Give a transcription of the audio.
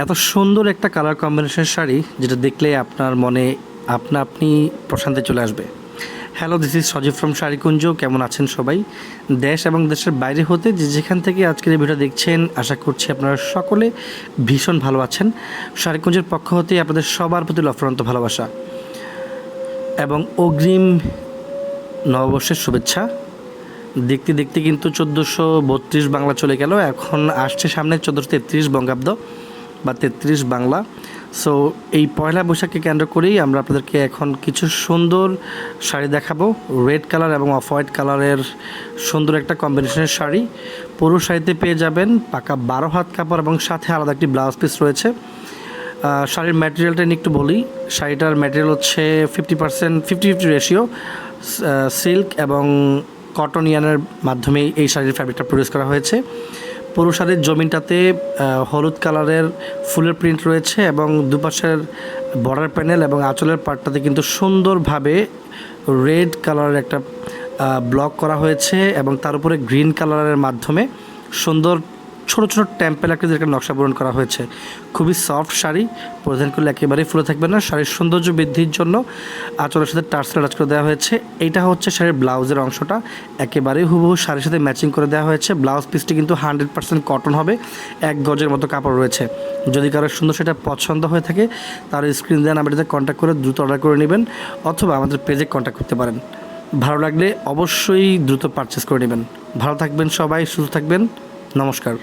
এত সুন্দর একটা কালার কম্বিনেশনের শাড়ি যেটা দেখলে আপনার মনে আপনি প্রশান্তি চলে আসবে। Hello, this is Sajib from Sharikunj. কেমন আছেন সবাই? দেশ এবং দেশের বাইরে হতে যে যেখান থেকে আজকের এই ভিডিও দেখছেন, আশা করছি আপনারা সকলে ভীষণ ভালো আছেন। শাড়িকুঞ্জের পক্ষ হতে আপনাদের সবার প্রতি অফুরন্ত ভালোবাসা এবং অগ্রিম নববর্ষের শুভেচ্ছা। দেখতে দেখতে কিন্তু 1432 বাংলা চলে গেল, এখন আসছে সামনে 1433 বঙ্গাব্দ বা 33 বাংলা। সো এই পয়লা বৈশাখকে কেন্দ্র করেই আমরা আপনাদেরকে এখন কিছু সুন্দর শাড়ি দেখাবো। রেড কালার এবং অফ হোয়াইট কালারের সুন্দর একটা কম্বিনেশনের শাড়ি। পুরো শাড়িতে পেয়ে যাবেন পাকা 12 হাত কাপড় এবং সাথে আলাদা একটি ব্লাউজ পিস রয়েছে। শাড়ির ম্যাটেরিয়ালটা নিয়ে একটু বলি। শাড়িটার ম্যাটেরিয়াল হচ্ছে 50% রেশিও সিল্ক এবং কটন ইয়ানের মাধ্যমে এই শাড়ির ফ্যাব্রিকটা প্রডিউস করা হয়েছে। পুরো শাড়ির জমিনটাতে হলুদ কালারের ফুলের প্রিন্ট রয়েছে এবং দুপাশের বর্ডার প্যানেল এবং আঁচলের পাটটাতে কিন্তু সুন্দরভাবে রেড কালারের একটা ব্লক করা হয়েছে এবং তার উপরে গ্রিন কালারের মাধ্যমে সুন্দর ছোট ছোট টেম্পেল আকৃতির একটা নকশা পূরণ করা হয়েছে। খুবই সফট শাড়ি, পরিধান করলে একেবারেই ফুলে থাকবে না। শাড়ির সৌন্দর্য বৃদ্ধির জন্য আঁচলের সাথে টার্সেল অ্যাটাচ করে দেওয়া হয়েছে। এইটা হচ্ছে শাড়ির ব্লাউজের অংশটা, একেবারেই হুবহু শাড়ির সাথে ম্যাচিং করে দেওয়া হয়েছে। ব্লাউজ পিসটি কিন্তু 100% কটন হবে, 1 গজের মতো কাপড় রয়েছে। যদি কারোর সুন্দর সেটা পছন্দ হয়ে থাকে তার স্ক্রিন দেন নাম্বারটিতে কন্ট্যাক্ট করে দ্রুত অর্ডার করে নেবেন অথবা আমাদের পেজে কন্ট্যাক্ট করতে পারেন। ভালো লাগলে অবশ্যই দ্রুত পারচেস করে নেবেন। ভালো থাকবেন সবাই, সুস্থ থাকবেন। নমস্কার।